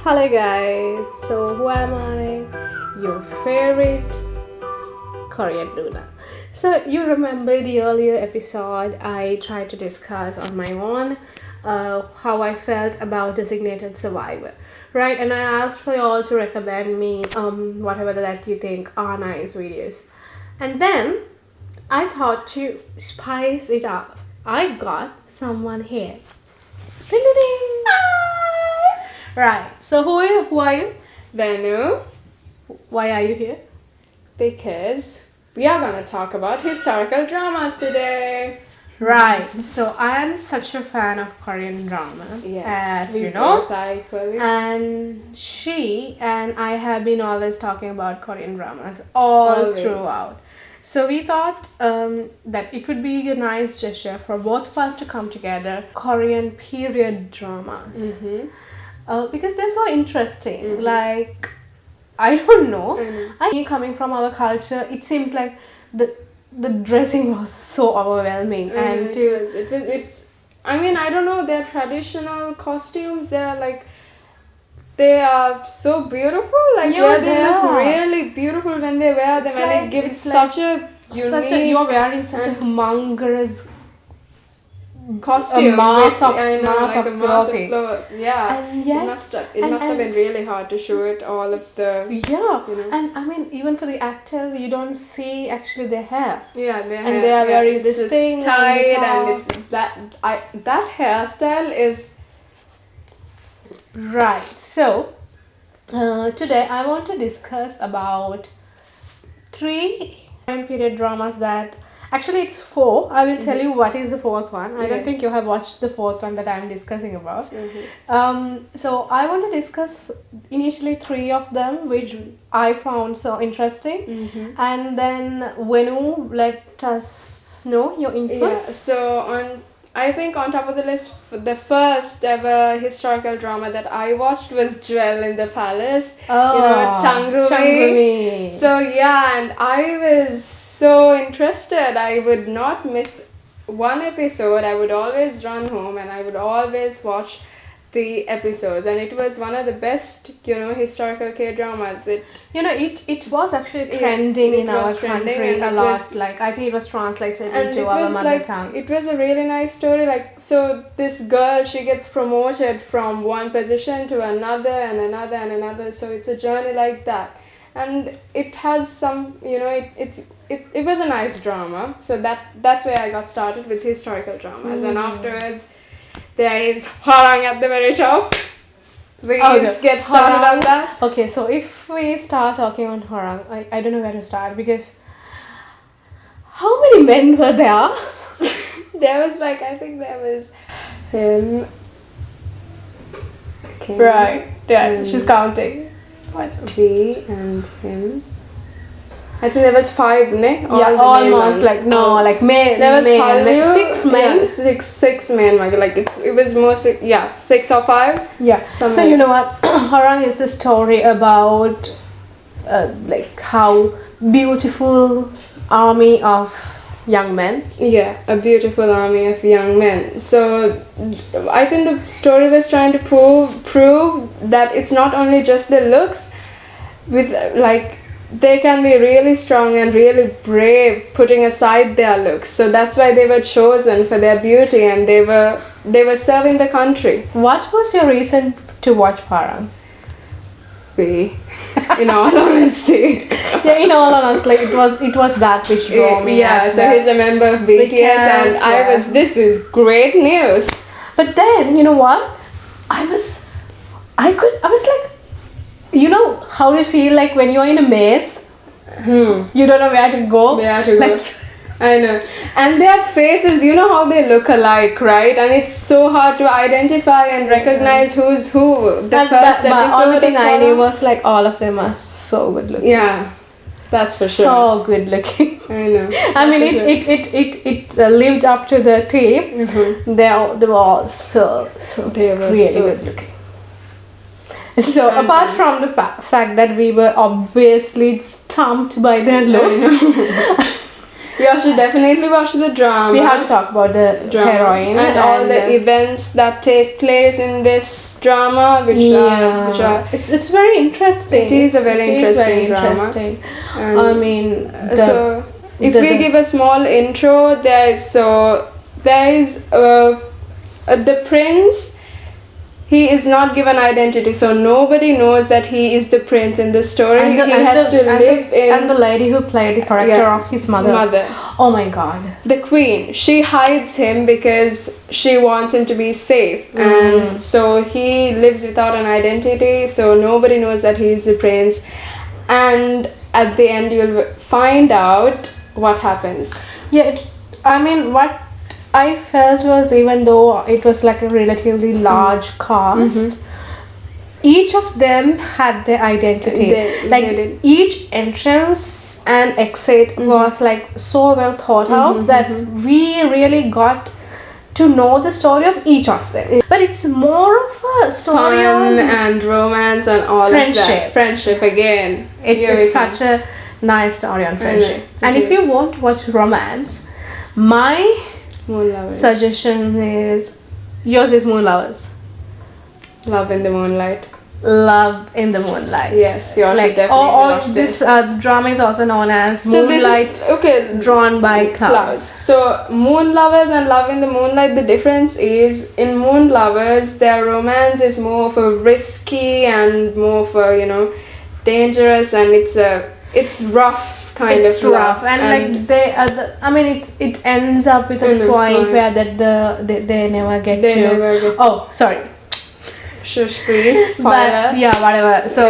Hello guys, so who am I? Your favorite Korean Noona. So you remember the earlier episode I tried to discuss on my own how I felt about Designated Survivor, right? And I asked for you all to recommend me whatever that you think are nice videos. And then I thought to spice it up. I got someone here. Ding ding ding. Right. So who are you? Venu, Why are you here? because we are going to talk about historical dramas today. Right. So I am such a fan of Korean dramas, as we you know. both are equally. And she and I have been always talking about Korean dramas all Always. throughout. So we thought that it would be a nice gesture for both of us to come together. Korean period dramas. Because they're so interesting. Like, I don't know. Me coming from our culture, it seems like the dressing was so overwhelming. And It's I mean, I don't know, their traditional costumes, they are so beautiful. Like, Yeah, they they look are. really beautiful when they wear them, It's and like- it gives it's like such a you're wearing such a humongous costume. mass of I know, mass like of a mass of clothing. clothes. Yeah, And yet- it must have and- been really hard to show it all of the. Yeah, You know. and I mean, even for the actors, you don't see actually their hair. Yeah, their And hair, they are wearing it's this just thing on the tied, top. and it's that hairstyle is Right. So, today I want to discuss about 3 time period dramas that actually it's 4. I will tell you what is the 4th one. I don't Yes. think you have watched the 4th one that I'm discussing about. So I want to discuss initially 3 of them, which I found so interesting, and then Venu, let us know your inputs. yeah. So I think on top of the list, the first ever historical drama that I watched was Jewel in the Palace. Changumi. So yeah, and I was so interested. I would not miss one episode. I would always run home and I would always watch the episodes, and it was one of the best, historical K-dramas. It was actually trending it in our was trending, country and a it lot. was- Like, I think it was translated And into it our was mother tongue. It was a really nice story. Like, so this girl, she gets promoted from one position to another and another and another. So it's a journey like that, and it has some, it was a nice drama. So that's where I got started with historical dramas, and afterwards there is Hwarang at the very top. Please get started on that. Okay, so if we start talking on Hwarang, I don't know where to start, because how many men were there? There was I think there was him. Kim, Right, yeah, she's counting. T and him. I think there was 5, ne? All Yeah, the male almost ones. like men. There was men, 6 men. Yeah, six men. It was mostly 6 or 5. Yeah. Something So like you know what, Hwarang is the story about how beautiful army of young men. Yeah, a beautiful army of young men. So I think the story was trying to prove that it's not only just the looks, with they can be really strong and really brave, putting aside their looks. So that's why they were chosen for their beauty, and they were serving the country. What was your reason to watch Hwarang? In all honesty. Yeah, in all honesty, it was that which drew me. Yeah, as so well. he's a member of BTS, and Because, this is great news. But then, you know what? I was like, you know how you feel like when you're in a maze, you don't know where to go. Where to go. Like, I know. And their faces, you know how they look alike, right? And it's so hard to identify and recognize who's who. The first but episode only thing of I knew Hwarang- was like all of them are so good looking. Yeah, that's for sure. So good looking. I know. I mean, it lived up to the tape. They were all so They were really so- good looking. So apart from the fact that we were obviously stumped by their looks, You should definitely watch the drama. We have to talk about the drama heroine and all the events that take place in this drama, which are it's very interesting. It is a very interesting drama. Interesting. And I mean, so if we give a small intro, there is the prince. He is not given identity, so nobody knows that he is the prince in the story. And the lady who played the character of his mother. Oh my god. The queen. She hides him because she wants him to be safe, and so he lives without an identity. So nobody knows that he is the prince, and at the end you'll find out what happens. Yeah. What I felt was, even though it was like a relatively large cast, each of them had their identity. They each entrance and exit was like so well thought out that we really got to know the story of each of them. But it's more of a story Fun and romance and all friendship. Of that. Friendship again. It's such a nice story on friendship. And if you want to watch romance, my suggestion is, yours is Moon Lovers. Love in the Moonlight. Love in the Moonlight. Yes, you should definitely watch this drama is also known as Moonlight, drawn by clouds. So Moon Lovers and Love in the Moonlight, the difference is, in Moon Lovers their romance is more of a risky and more of a dangerous, and it's rough. It's rough, and like it ends up with a point where they never get to. Oh, sorry. Shush, please. But yeah, whatever. So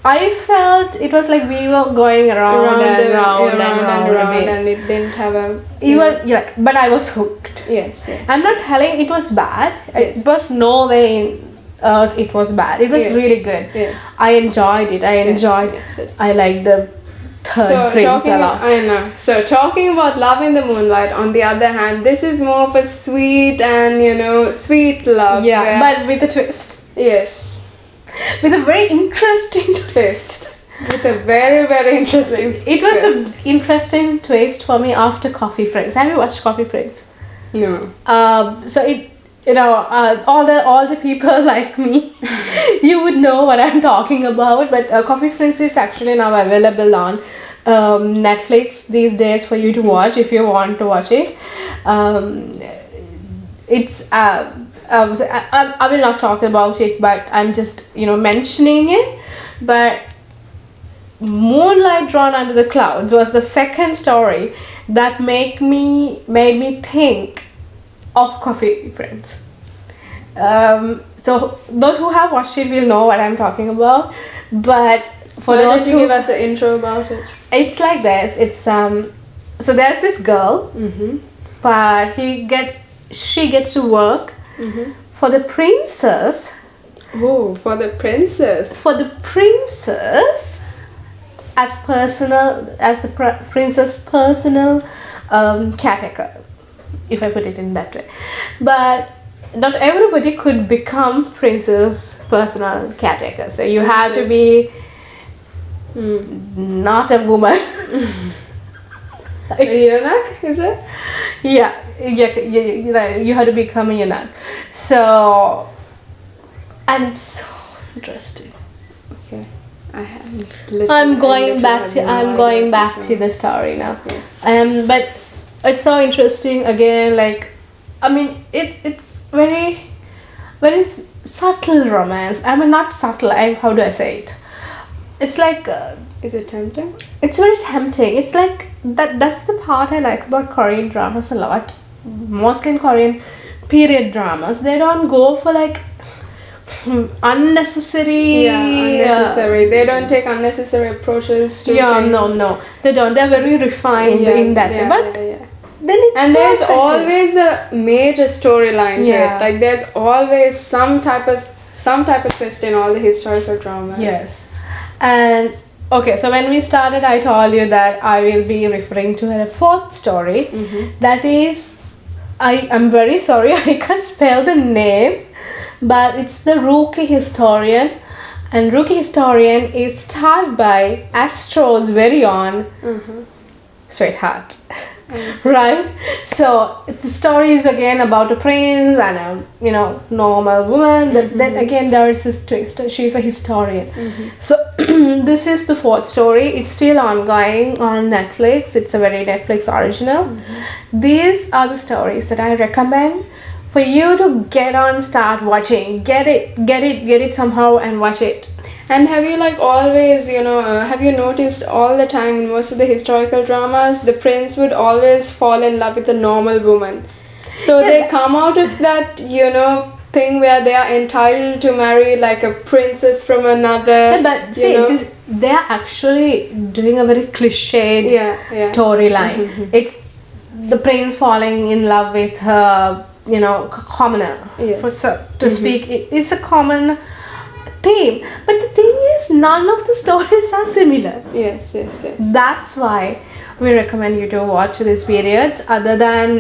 I felt it was like we were going around and it didn't have a. But I was hooked. Yes. I'm not telling it was bad. Yes. It was no way in it was bad. It was really good. Yes. I enjoyed it. I liked the third prince a lot. I know. So talking about Love in the Moonlight, on the other hand, this is more of a sweet and sweet love. Yeah, but with a twist. Yes. With a very interesting twist. With a very, very interesting It was an interesting twist for me after Coffee Prince. Have you watched Coffee Prince? No. So it all the people like me, you would know what I'm talking about. But Coffee Prince is actually now available on Netflix these days for you to watch if you want to watch it. It's I will not talk about it, but I'm just mentioning it. But Moonlight Drawn Under the Clouds was the second story that made me think of Coffee Prince. So those who have watched it will know what I'm talking about, but for those who give us an intro about it. It's like this. It's so there's this girl, but she gets to work for the princess. Oh, for the princess. For the princess, as the princess' personal caretaker, if I put it in that way. But not everybody could become princess' personal caretaker. So you have to be not a woman. A eunuch, is it? Yeah, you have to become a eunuch. So, and it's so interesting. Okay. I'm going back to the story now. Yes. But it's so interesting again. Like, I mean, it's very, very subtle romance. I mean, not subtle. How do I say it? It's like. Is it tempting? It's very tempting. It's like that's the part I like about Korean dramas a lot. Mostly in Korean period dramas, they don't go for like unnecessary. Yeah, unnecessary. They don't take unnecessary approaches to things. No, they don't. They're very refined in that way. But then it's there's always a major storyline to it. Like there's always some type of twist in all the historical dramas. Yes, and. Okay, so when we started, I told you that I will be referring to a fourth story. That is, I'm very sorry, I can't spell the name, but it's the rookie historian, And Rookie Historian is starred by Astro's very own Sweetheart. Right? So the story is again about a prince and a normal woman, but then again there's this twist. She's a historian. So this is the fourth story. It's still ongoing on Netflix. It's a very Netflix original. These are the stories that I recommend for you to start watching. Get it somehow and watch it. And have you have you noticed all the time in most of the historical dramas, the prince would always fall in love with a normal woman. So they come out of that, thing where they are entitled to marry like a princess from another. But see, they are actually doing a very cliched storyline. It's the prince falling in love with her, commoner. Yes. To speak, it's a common theme, but the thing is none of the stories are similar. Yes. That's why we recommend you to watch these periods other than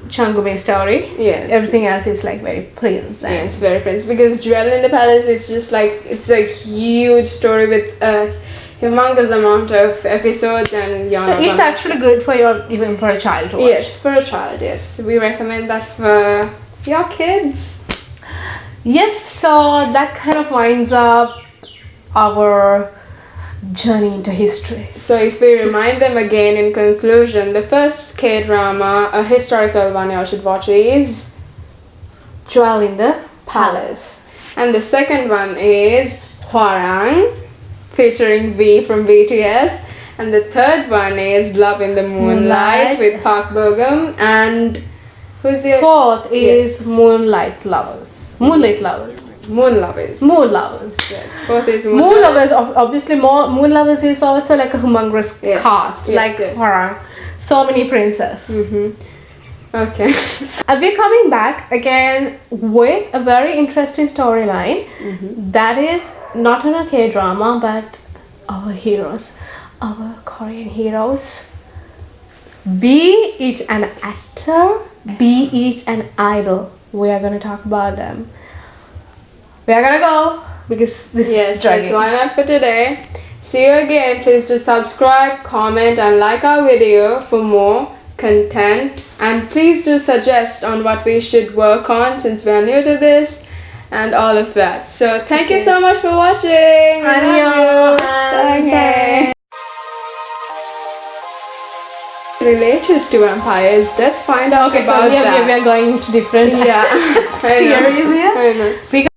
Changume story. Yes, everything else is like very prince. Yes, very prince, because Jewel in the Palace, it's just like it's a huge story with a humongous amount of episodes, and it's actually good for even for a child to watch. Yes, for a child. Yes, we recommend that for your kids. Yes, so that kind of winds up our journey into history. So if we remind them again in conclusion, the first K-drama, a historical one you should watch, is Jewel in the Palace. And the second one is Hwarang, featuring V from BTS. And the third one is Love in the Moonlight with Park Bo-gum. And who's the fourth is Moonlight Lovers. Moonlight Lovers. Moon Lovers. Moon Lovers. Yes. Fourth is Moon Lovers. Obviously, Moon Lovers is also like a humongous cast, like Hwarang. So many princes. Okay. We're coming back again with a very interesting storyline that is not on a K-drama, but our heroes, our Korean heroes. Be it an actor, be it an idol, we are going to talk about them. We are gonna go because this is dragging. That's why not for today. See you again. Please do subscribe, comment and like our video for more content, and please do suggest on what we should work on since we are new to this and all of that. So thank you so much for watching. Annyeong. Related to vampires, let's find out about that. We are going to different theories here. I know.